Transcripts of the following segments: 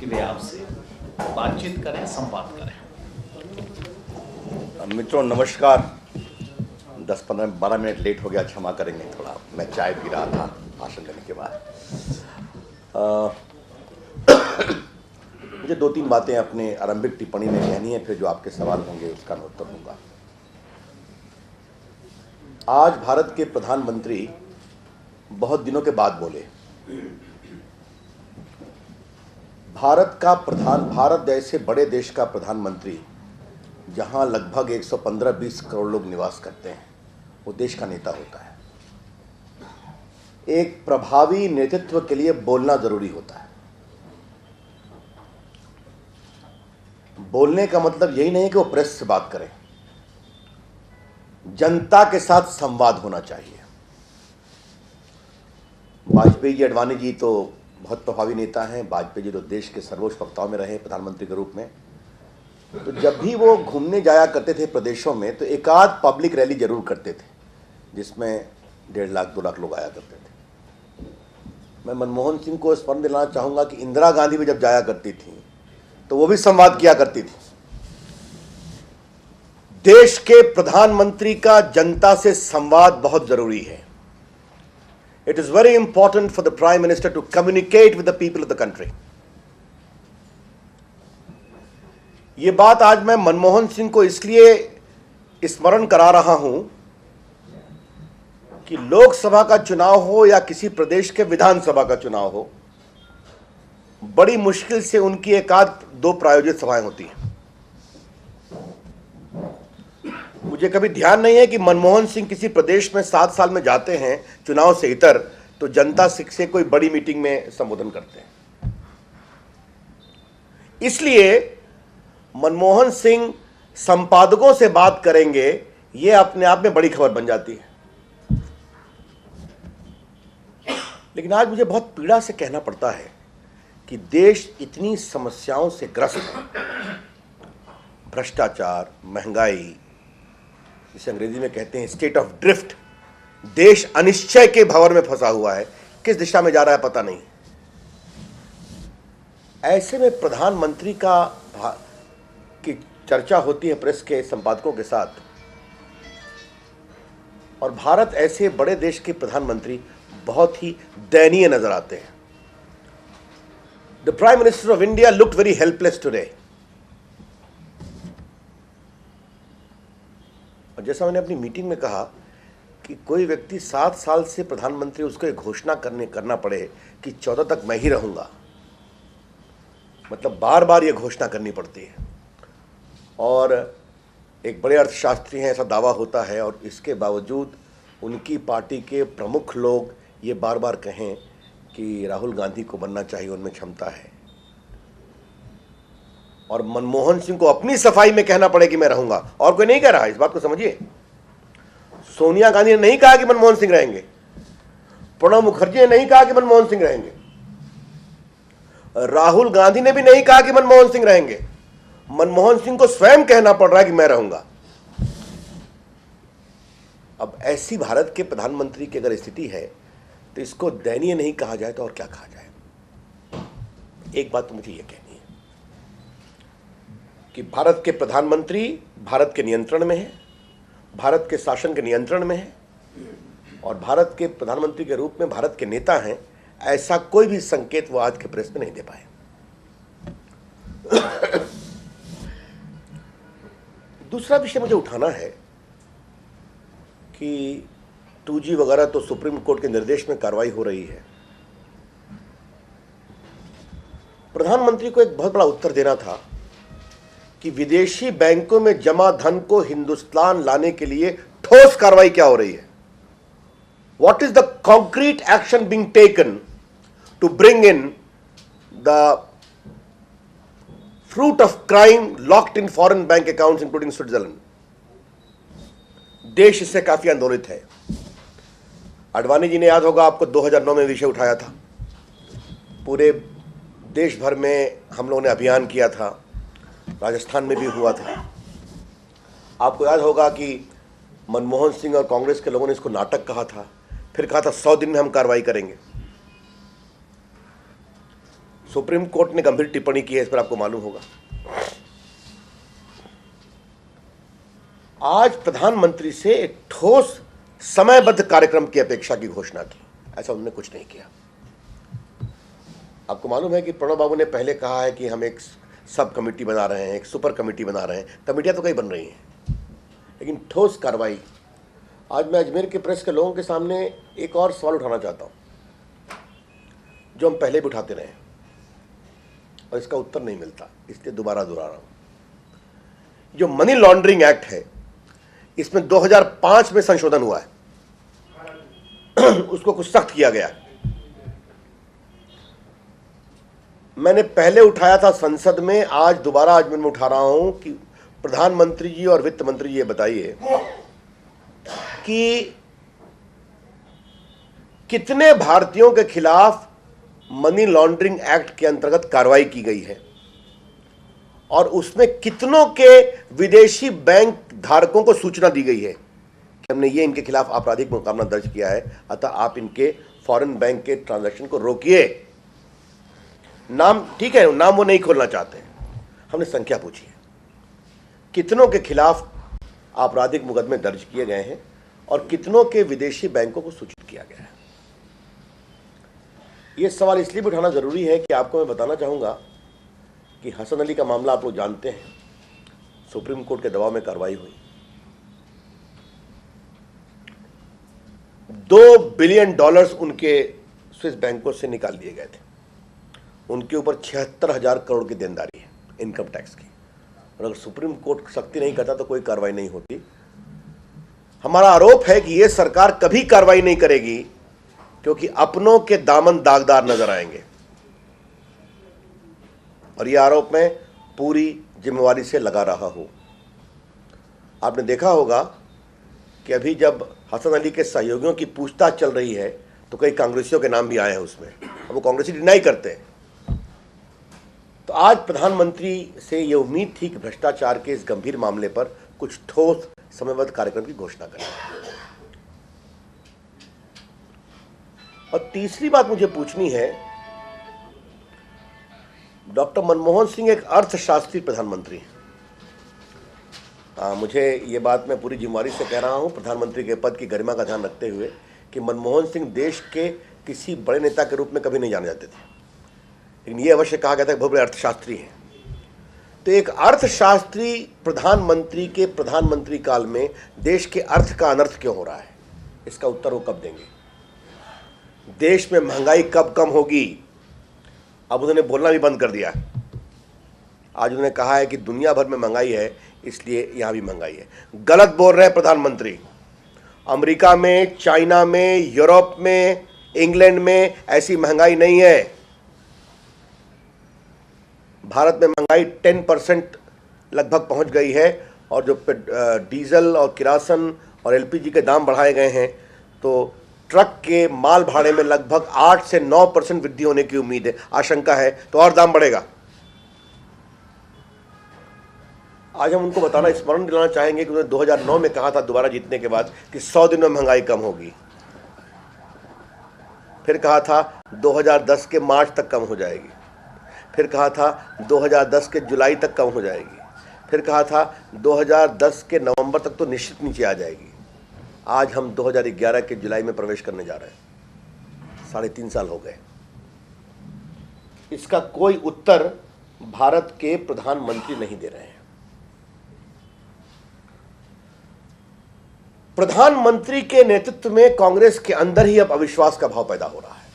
कि वे आपसे बातचीत करें, संवाद करें। मित्रों नमस्कार। 10-15-12 मिनट लेट हो गया, क्षमा करेंगे। थोड़ा मैं चाय पी रहा था भाषण देने के बाद। मुझे 2-3 बातें अपने आरंभिक टिप्पणी में कहनी है, फिर जो आपके सवाल होंगे उसका मैं उत्तर दूंगा। आज भारत के प्रधानमंत्री बहुत दिनों के बाद बोले। भारत जैसे बड़े देश का प्रधानमंत्री, जहां लगभग 115-120 करोड़ लोग निवास करते हैं, वो देश का नेता होता है। एक प्रभावी नेतृत्व के लिए बोलना जरूरी होता है। बोलने का मतलब यही नहीं कि वो प्रेस से बात करें, जनता के साथ संवाद होना चाहिए। वाजपेयी जी, अडवाणी जी तो बहुत प्रभावी नेता हैं। वाजपेयी जी तो देश के सर्वोच्च वक्ताओं में रहे प्रधानमंत्री के रूप में। तो जब भी वो घूमने जाया करते थे प्रदेशों में, तो एक आध पब्लिक रैली जरूर करते थे, जिसमें 1.5 लाख 2 लाख लोग आया करते थे। मैं मनमोहन सिंह को स्मरण दिलाना चाहूंगा कि इंदिरा गांधी भी जब जाया करती थी तो वो भी संवाद किया करती थी। देश के प्रधानमंत्री का जनता से संवाद बहुत जरूरी है। It is very important for the prime minister to communicate with the people of the country. ये बात आज मैं मनमोहन सिंह को इसलिए स्मरण करा रहा हूं कि लोकसभा का चुनाव हो या किसी प्रदेश के विधानसभा का चुनाव हो, बड़ी मुश्किल से उनकी एक आध 2 प्रायोजित सभाएं होती हैं। मुझे कभी ध्यान नहीं है कि मनमोहन सिंह किसी प्रदेश में 7 साल में जाते हैं चुनाव से इतर, तो जनता से कोई बड़ी मीटिंग में संबोधन करते हैं। इसलिए मनमोहन सिंह संपादकों से बात करेंगे, यह अपने आप में बड़ी खबर बन जाती है। लेकिन आज मुझे बहुत पीड़ा से कहना पड़ता है कि देश इतनी समस्याओं से ग्रस्त है। भ्रष्टाचार, महंगाई, जिसे अंग्रेजी में कहते हैं स्टेट ऑफ ड्रिफ्ट। देश अनिश्चय के भंवर में फंसा हुआ है, किस दिशा में जा रहा है पता नहीं। ऐसे में प्रधानमंत्री की चर्चा होती है प्रेस के संपादकों के साथ, और भारत ऐसे बड़े देश के प्रधानमंत्री बहुत ही दयनीय नजर आते हैं। The prime minister of India looked very helpless today. और जैसा मैंने अपनी मीटिंग में कहा कि कोई व्यक्ति 7 साल से प्रधानमंत्री, उसको एक घोषणा करना पड़े कि 14 तक मैं ही रहूंगा, मतलब बार बार ये घोषणा करनी पड़ती है। और एक बड़े अर्थशास्त्री हैं, ऐसा दावा होता है, और इसके बावजूद उनकी पार्टी के प्रमुख लोग ये बार बार कहें कि राहुल गांधी को बनना चाहिए, उनमें क्षमता है। और मनमोहन सिंह को अपनी सफाई में कहना पड़े कि मैं रहूंगा, और कोई नहीं कह रहा। इस बात को समझिए। सोनिया गांधी ने नहीं कहा कि मनमोहन सिंह रहेंगे, प्रणब मुखर्जी ने नहीं कहा कि मनमोहन सिंह रहेंगे, राहुल गांधी ने भी नहीं कहा कि मनमोहन सिंह रहेंगे। मनमोहन सिंह को स्वयं कहना पड़ रहा है कि मैं रहूंगा। अब ऐसी भारत के प्रधानमंत्री की अगर स्थिति है, तो इसको दयनीय नहीं कहा जाए तो और क्या कहा जाए। एक बात तो मुझे यह कहनी है कि भारत के प्रधानमंत्री भारत के नियंत्रण में है, भारत के शासन के नियंत्रण में है, और भारत के प्रधानमंत्री के रूप में भारत के नेता हैं। ऐसा कोई भी संकेत वो आज के प्रेस में नहीं दे पाए। दूसरा विषय मुझे उठाना है कि 2G वगैरह तो सुप्रीम कोर्ट के निर्देश में कार्रवाई हो रही है। प्रधानमंत्री को एक बहुत बड़ा उत्तर देना था कि विदेशी बैंकों में जमा धन को हिंदुस्तान लाने के लिए ठोस कार्रवाई क्या हो रही है। What is the concrete action being taken to bring in the fruit of crime locked in foreign bank accounts including Switzerland. देश इससे काफी आंदोलित है। अडवाणी जी ने, याद होगा आपको, 2009 में विषय उठाया था। पूरे देश भर में हम लोगों ने अभियान किया था, राजस्थान में भी हुआ था। आपको याद होगा कि मनमोहन सिंह और कांग्रेस के लोगों ने इसको नाटक कहा था, फिर कहा था 100 दिन में हम कार्रवाई करेंगे। सुप्रीम कोर्ट ने गंभीर टिप्पणी की है, इस पर आपको मालूम होगा। आज प्रधानमंत्री से एक ठोस समयबद्ध कार्यक्रम की अपेक्षा की घोषणा की, ऐसा उन्होंने कुछ नहीं किया। आपको मालूम है कि प्रणब बाबू ने पहले कहा है कि हम एक सब कमेटी बना रहे हैं, एक सुपर कमेटी बना रहे हैं। कमेटियां तो कई बन रही हैं, लेकिन ठोस कार्रवाई। आज मैं अजमेर के प्रेस के लोगों के सामने एक और सवाल उठाना चाहता हूं, जो हम पहले भी उठाते रहे और इसका उत्तर नहीं मिलता, इसलिए दोबारा दोहरा रहा हूं। जो मनी लॉन्ड्रिंग एक्ट है, इसमें 2005 में संशोधन हुआ है उसको कुछ सख्त किया गया। मैंने पहले उठाया था संसद में, आज दोबारा आज मैं उठा रहा हूं कि प्रधानमंत्री जी और वित्त मंत्री जी ये बताइए कि कितने भारतीयों के खिलाफ मनी लॉन्ड्रिंग एक्ट के अंतर्गत कार्रवाई की गई है और उसमें कितनों के विदेशी बैंक धारकों को सूचना दी गई है कि हमने ये इनके खिलाफ आपराधिक मुकदमा दर्ज किया है, अतः आप इनके फॉरेन बैंक के ट्रांजैक्शन को रोकिए। नाम ठीक है, नाम वो नहीं खोलना चाहते, हमने संख्या पूछी है कितनों के खिलाफ आपराधिक मुकदमे दर्ज किए गए हैं और कितनों के विदेशी बैंकों को सूचित किया गया है। यह सवाल इसलिए भी उठाना जरूरी है कि आपको मैं बताना चाहूंगा कि हसन अली का मामला आप लोग जानते हैं, सुप्रीम कोर्ट के दबाव में कार्रवाई हुई। $2 बिलियन उनके स्विस बैंकों से निकाल लिए गए थे। उनके ऊपर 76,000 करोड़ की देनदारी है इनकम टैक्स की, और अगर सुप्रीम कोर्ट सख्ती नहीं करता तो कोई कार्रवाई नहीं होती। हमारा आरोप है कि यह सरकार कभी कार्रवाई नहीं करेगी क्योंकि अपनों के दामन दागदार नजर आएंगे, और यह आरोप मैं पूरी जिम्मेवारी से लगा रहा हूं। आपने देखा होगा कि अभी जब हसन अली के सहयोगियों की पूछताछ चल रही है तो कई कांग्रेसियों के नाम भी आए हैं उसमें, अब वो कांग्रेसी डिनाई करते हैं। तो आज प्रधानमंत्री से यह उम्मीद थी कि भ्रष्टाचार के इस गंभीर मामले पर कुछ ठोस समयबद्ध कार्यक्रम की घोषणा करें। और तीसरी बात मुझे पूछनी है, डॉक्टर मनमोहन सिंह एक अर्थशास्त्री प्रधानमंत्री हैं। मुझे ये बात मैं पूरी जिम्मेवारी से कह रहा हूं, प्रधानमंत्री के पद की गरिमा का ध्यान रखते हुए, कि मनमोहन सिंह देश के किसी बड़े नेता के रूप में कभी नहीं जाने जाते थे, लेकिन ये अवश्य कहा गया था कि बहुत बड़े अर्थशास्त्री हैं। तो एक अर्थशास्त्री प्रधानमंत्री के प्रधानमंत्री काल में देश के अर्थ का अनर्थ क्यों हो रहा है, इसका उत्तर वो कब देंगे। देश में महंगाई कब कम होगी, अब उन्होंने बोलना भी बंद कर दिया। आज उन्होंने कहा है कि दुनिया भर में महंगाई है इसलिए यहां भी महंगाई है। गलत बोल रहे हैं प्रधानमंत्री। अमेरिका में, चाइना में, यूरोप में, इंग्लैंड में ऐसी महंगाई नहीं है। भारत में महंगाई 10% लगभग पहुंच गई है, और जो डीजल और किरासन और एलपीजी के दाम बढ़ाए गए हैं तो ट्रक के माल भाड़े में लगभग 8 से 9% वृद्धि होने की उम्मीद है, आशंका है, तो और दाम बढ़ेगा। आज हम उनको बताना, स्मरण दिलाना चाहेंगे कि उन्होंने 2009 में कहा था दोबारा जीतने के बाद कि 100 दिन में महंगाई कम होगी। फिर कहा था 2010 के मार्च तक कम हो जाएगी, फिर कहा था 2010 के जुलाई तक कम हो जाएगी, फिर कहा था 2010 के नवंबर तक तो निश्चित नीचे आ जाएगी। आज हम 2011 के जुलाई में प्रवेश करने जा रहे हैं, 3.5 साल हो गए। इसका कोई उत्तर भारत के प्रधानमंत्री नहीं दे रहे हैं। प्रधानमंत्री के नेतृत्व में कांग्रेस के अंदर ही अब अविश्वास का भाव पैदा हो रहा है,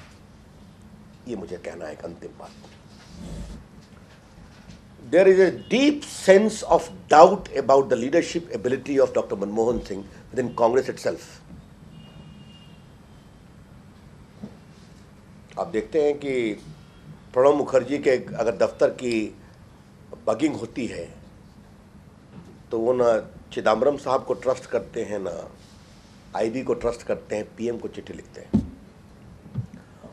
ये मुझे कहना है। एक अंतिम बात, there is a deep sense of doubt about the leadership ability of Dr. Manmohan Singh within Congress itself. आप देखते हैं कि प्रणब मुखर्जी के अगर दफ्तर की बगिंग होती है तो वो ना चिदम्बरम साहब को ट्रस्ट करते हैं, ना आईबी को ट्रस्ट करते हैं, पीएम को चिट्ठी लिखते हैं,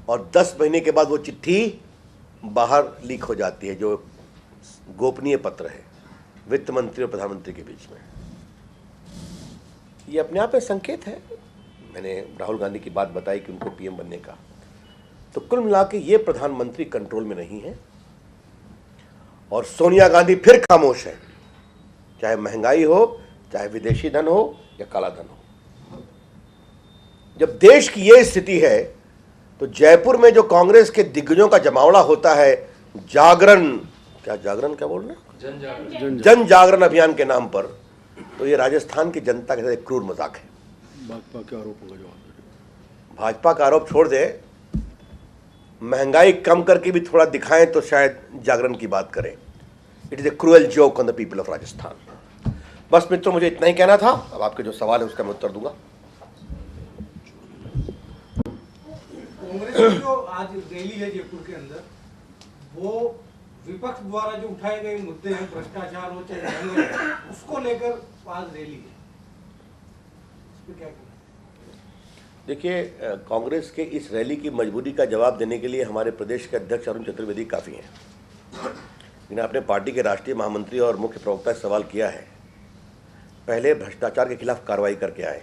और 10 महीने के बाद वो चिट्ठी बाहर लीक हो जाती है, जो गोपनीय पत्र है वित्त मंत्री और प्रधानमंत्री के बीच में। ये अपने आप में संकेत है। मैंने राहुल गांधी की बात बताई कि उनको पीएम बनने का तो कुल मिला के ये प्रधानमंत्री कंट्रोल में नहीं है और सोनिया गांधी फिर खामोश है, चाहे महंगाई हो, चाहे विदेशी धन हो या काला धन हो। जब देश की ये स्थिति है तो जयपुर में जो कांग्रेस के दिग्गजों का जमावड़ा होता है जागरण क्या बोल रहे हैं, जन जागरण अभियान के नाम पर, तो ये राजस्थान की जनता के साथ एक क्रूर मजाक है। भाजपा के आरोपों का जवाब, भाजपा का आरोप छोड़ दे, महंगाई कम करके भी थोड़ा दिखाएं तो शायद जागरण की बात करें। It is a cruel joke on the people of Rajasthan. बस मित्रों, मुझे इतना ही कहना था। अब आपके जो सवाल है उसका मैं उत्तर दूंगा। कांग्रेस की जो आज रैली है जयपुर के अंदर, वो विपक्ष द्वारा जो उठाए गए मुद्दे हैं, भ्रष्टाचार हो चाहे दंगे, उसको लेकर आज रैली है, इस पे क्या कहना? देखिए, कांग्रेस के इस रैली की मजबूरी का जवाब देने के लिए हमारे प्रदेश के अध्यक्ष अरुण चतुर्वेदी काफ़ी हैं। जिन्हें अपने पार्टी के राष्ट्रीय महामंत्री और मुख्य प्रवक्ता से सवाल किया है, पहले भ्रष्टाचार के खिलाफ कार्रवाई करके आए,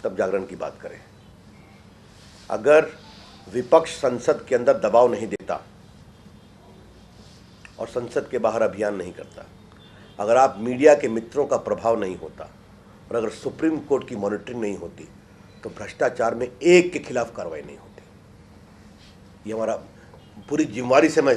तब जागरण की बात करें। अगर विपक्ष संसद के अंदर दबाव नहीं देता और संसद के बाहर अभियान नहीं करता, अगर आप मीडिया के मित्रों का प्रभाव नहीं होता और अगर सुप्रीम कोर्ट की मॉनिटरिंग नहीं होती, तो भ्रष्टाचार में एक के खिलाफ कार्रवाई नहीं होती। ये हमारा पूरी जिम्मेवारी से मैं